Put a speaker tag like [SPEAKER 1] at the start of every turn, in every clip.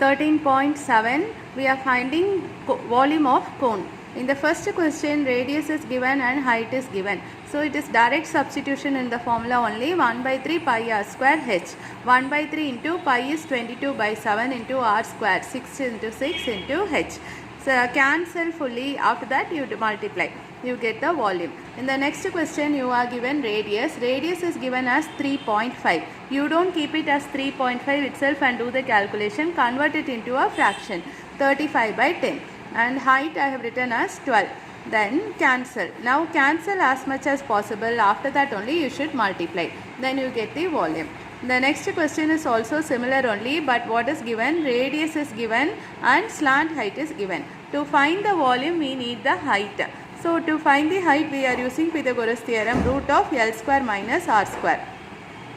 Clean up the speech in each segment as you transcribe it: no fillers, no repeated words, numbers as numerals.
[SPEAKER 1] 13.7 we are finding volume of cone. In the first question, radius is given and height is given. So it is direct substitution in the formula only. 1 by 3 pi r square h. 1 by 3 into pi is 22 by 7 into r square. 6 into 6 into h. So cancel fully. After that you multiply. You get the volume. In the next question you are given radius. Radius is given as 3.5. You don't keep it as 3.5 itself and do the calculation. Convert it into a fraction. 35 by 10. And height I have written as 12. Then cancel. Now cancel as much as possible. After that only you should multiply. Then you get the volume. The next question is also similar only, but what is given? Radius is given and slant height is given. To find the volume we need the height. So to find the height we are using Pythagoras theorem, root of L square minus R square.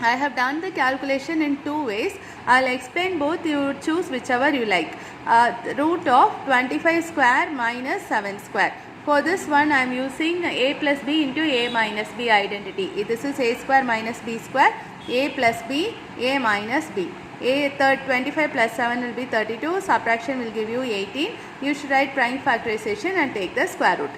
[SPEAKER 1] I have done the calculation in two ways. I will explain both. You choose whichever you like. Root of 25 square minus 7 square. For this one I am using a plus b into a minus b identity. This is a square minus b square, a plus b, a minus b. 25 plus 7 will be 32. Subtraction will give you 18. You should write prime factorization and take the square root.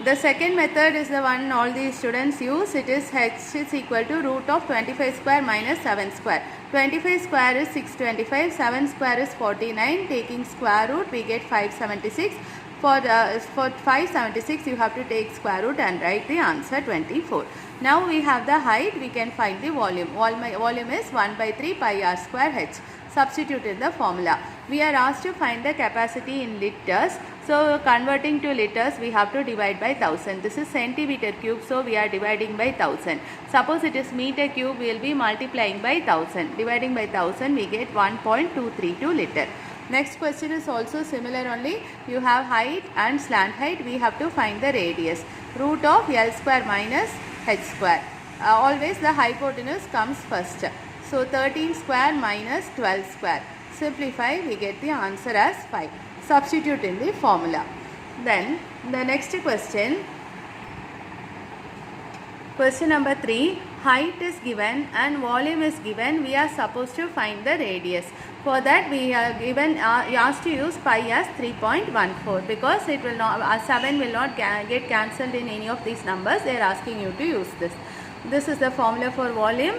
[SPEAKER 1] The second method is the one all these students use. It is h is equal to root of 25 square minus 7 square. 25 square is 625, 7 square is 49. Taking square root we get 576. For 576 you have to take square root and write the answer 24. Now we have the height, we can find the volume. Volume is 1 by 3 pi r square h. Substitute in the formula. We are asked to find the capacity in liters. So converting to liters we have to divide by 1000. This is centimeter cube, so we are dividing by 1000. Suppose it is meter cube, we will be multiplying by 1000. Dividing by 1000 we get 1.232 liter. Next question is also similar only. You have height and slant height. We have to find the radius. Root of L square minus h square. Always the hypotenuse comes first. So 13 square minus 12 square. Simplify, we get the answer as 5. Substitute in the formula. Then the next question. Question number 3. Height is given and volume is given. We are supposed to find the radius. For that we are given asked to use pi as 3.14 because it will not 7 will not get cancelled in any of these numbers. They are asking you to use this. This is the formula for volume.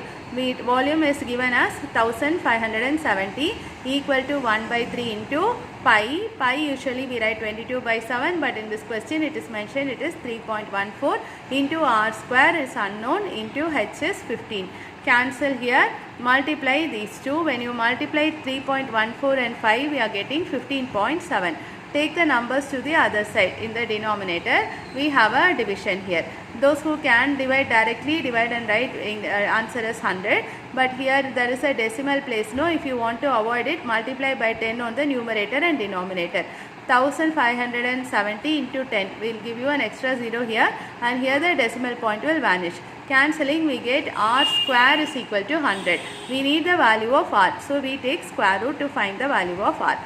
[SPEAKER 1] Volume is given as 1570 equal to 1 by 3 into pi. Pi usually we write 22 by 7, but in this question it is mentioned it is 3.14 into r square is unknown into h is 15. Cancel here, multiply these two. When you multiply 3.14 and 5 we are getting 15.7. Take the numbers to the other side. In the denominator we have a division here. Those who can divide directly, divide and write answer as 100. But here there is a decimal place. No, if you want to avoid it, multiply by 10 on the numerator and denominator. 1570 into 10 will give you an extra 0 here, and here the decimal point will vanish. Cancelling we get r square is equal to 100. We need the value of r. So we take square root to find the value of r.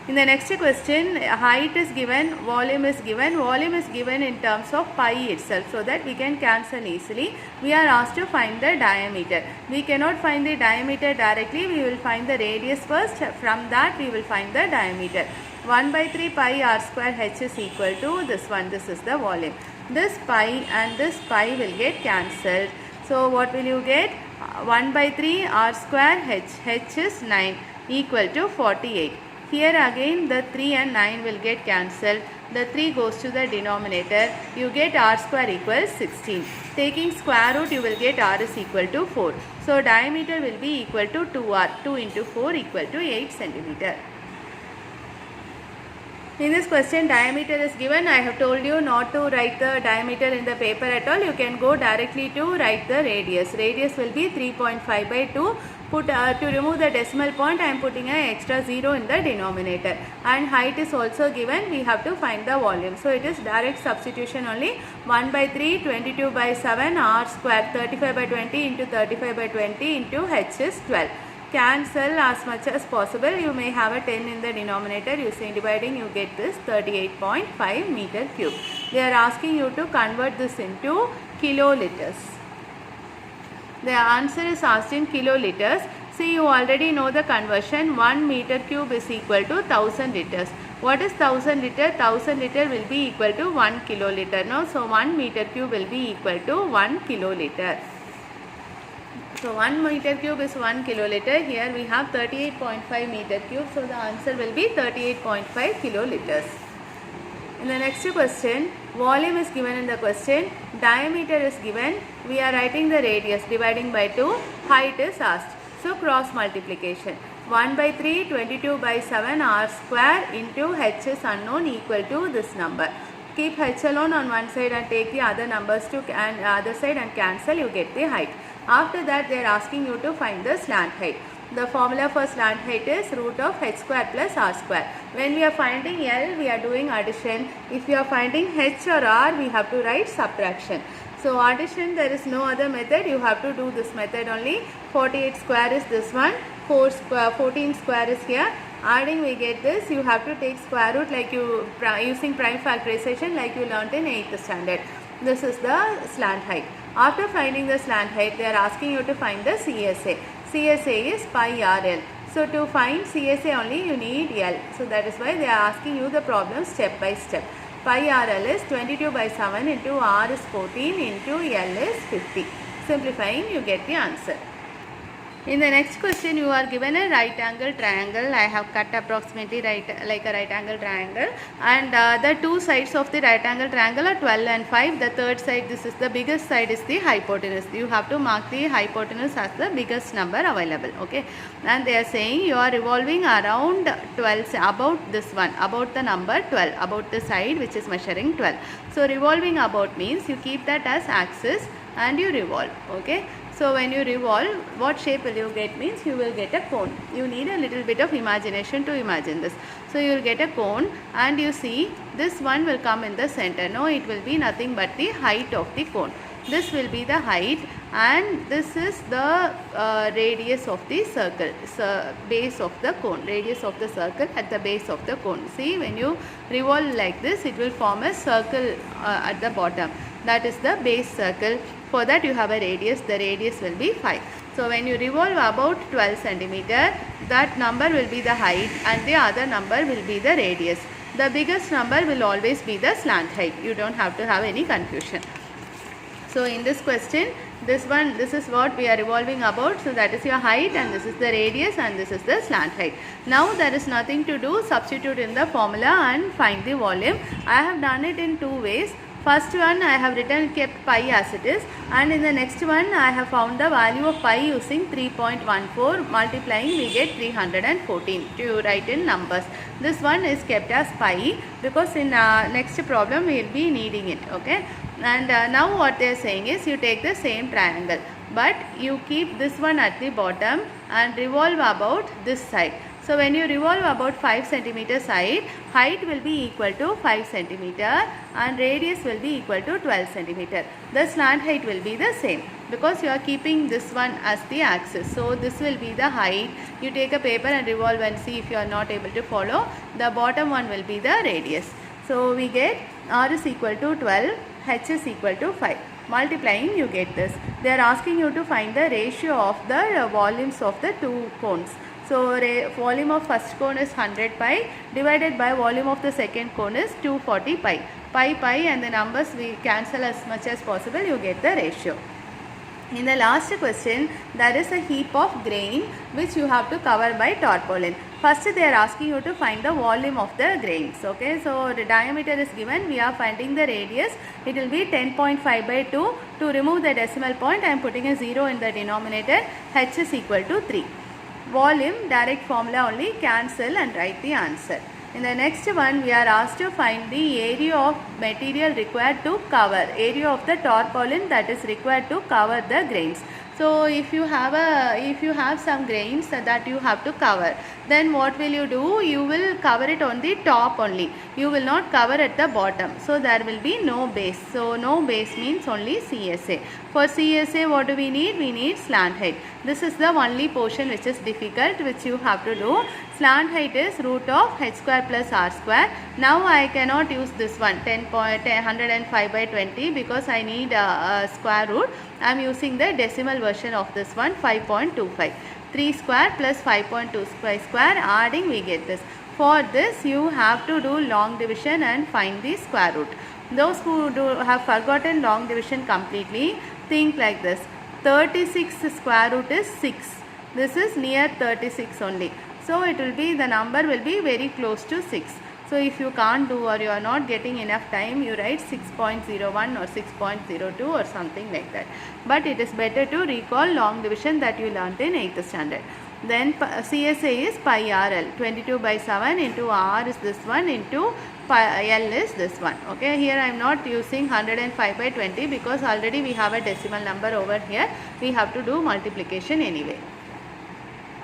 [SPEAKER 1] In the next question, height is given, volume is given. Volume is given in terms of pi itself, so that we can cancel easily. We are asked to find the diameter. We cannot find the diameter directly. We will find the radius first. From that we will find the diameter. 1 by 3 pi r square h is equal to this one. This is the volume. This pi and this pi will get cancelled. So what will you get? 1 by 3 r square h. H is 9 equal to 48. Here again the 3 and 9 will get cancelled. The 3 goes to the denominator. You get r square equals 16. Taking square root you will get r is equal to 4. So diameter will be equal to 2r. 2 into 4 equal to 8 centimeter. In this question diameter is given. I have told you not to write the diameter in the paper at all. You can go directly to write the radius. Radius will be 3.5 by 2. To remove the decimal point I am putting an extra 0 in the denominator. And height is also given. We have to find the volume. So it is direct substitution only. 1 by 3, 22 by 7, r square, 35 by 20 into 35 by 20 into h is 12. Cancel as much as possible. You may have a 10 in the denominator. Using dividing you get this 38.5 meter cube. They are asking you to convert this into kiloliters. The answer is asked in kiloliters. See, you already know the conversion. 1 meter cube is equal to 1000 liters. What is 1000 liter? 1000 liter will be equal to 1 kiloliter. No? So 1 meter cube will be equal to 1 kiloliter. So 1 meter cube is 1 kiloliter. Here we have 38.5 meter cube. So the answer will be 38.5 kiloliters. In the next question, volume is given in the question, diameter is given, we are writing the radius dividing by 2, height is asked. So cross multiplication, 1 by 3, 22 by 7 r square into h is unknown equal to this number. Keep h alone on one side and take the other numbers to other side and cancel, you get the height. After that they are asking you to find the slant height. The formula for slant height is root of h square plus r square. When we are finding L, we are doing addition. If we are finding h or r, we have to write subtraction. So addition, there is no other method. You have to do this method only. 48 square is this one. 14 square is here. Adding, we get this. You have to take square root like you using prime factorization like you learnt in 8th standard. This is the slant height. After finding the slant height, they are asking you to find the CSA. CSA is pi RL. So to find CSA only you need L. So that is why they are asking you the problem step by step. Pi RL is 22 by 7 into R is 14 into L is 50. Simplifying, you get the answer. In the next question, you are given a right angle triangle. I have cut approximately like a right angle triangle, and the two sides of the right angle triangle are 12 and 5. The third side, this is the biggest side, is the hypotenuse. You have to mark the hypotenuse as the biggest number available. Okay, and they are saying you are revolving around 12, about this one, about the number 12, about the side which is measuring 12. So revolving about means you keep that as axis and you revolve. Okay. So when you revolve, what shape will you get means you will get a cone. You need a little bit of imagination to imagine this. So you will get a cone, and you see this one will come in the center. No, it will be nothing but the height of the cone. This will be the height, and this is the radius of the circle, base of the cone, radius of the circle at the base of the cone. See, when you revolve like this, it will form a circle at the bottom. That is the base circle. For that you have a radius. The radius will be 5. So when you revolve about 12 centimeter, that number will be the height and the other number will be the radius. The biggest number will always be the slant height. You don't have to have any confusion. So in this question, this is what we are revolving about. So that is your height, and this is the radius, and this is the slant height. Now there is nothing to do. Substitute in the formula and find the volume. I have done it in two ways. First one, I have kept pi as it is, and in the next one I have found the value of pi using 3.14, multiplying we get 314 to write in numbers. This one is kept as pi because in next problem we will be needing it. Okay, and now what they are saying is you take the same triangle, but you keep this one at the bottom and revolve about this side. So when you revolve about 5 centimeter side, height will be equal to 5 centimeter and radius will be equal to 12 centimeter. The slant height will be the same because you are keeping this one as the axis. So this will be the height. You take a paper and revolve and see if you are not able to follow. The bottom one will be the radius. So we get R is equal to 12, H is equal to 5. Multiplying, you get this. They are asking you to find the ratio of the volumes of the two cones. So volume of first cone is 100 pi divided by volume of the second cone is 240 pi. Pi and the numbers we cancel as much as possible, you get the ratio. In the last question, there is a heap of grain which you have to cover by tarpaulin. First they are asking you to find the volume of the grains. Okay, so the diameter is given, we are finding the radius. It will be 10.5 by 2. To remove the decimal point, I am putting a 0 in the denominator. H is equal to 3. Volume, direct formula only, cancel and write the answer. In the next one, we are asked to find the area of material required to cover, area of the tarpaulin that is required to cover the grains. So if you have some grains that you have to cover, then what will you do? You will cover it on the top only. You will not cover at the bottom. So there will be no base. So no base means only CSA. For CSA, what do we need? We need slant height. This is the only portion which is difficult, which you have to do. Slant height is root of h square plus r square. Now I cannot use this one 105 by 20 because I need a square root. I am using the decimal version of this one 5.25. 3 square plus 5.25 square, adding we get this. For this you have to do long division and find the square root. Those who have forgotten long division completely, think like this. 36 square root is 6. This is near 36 only. So it will be, the number will be very close to 6. So if you can't do or you are not getting enough time, you write 6.01 or 6.02 or something like that. But it is better to recall long division that you learnt in 8th standard. Then CSA is pi RL. 22 by 7 into R is this one, into pi L is this one. Okay, here I am not using 105 by 20 because already we have a decimal number over here. We have to do multiplication anyway.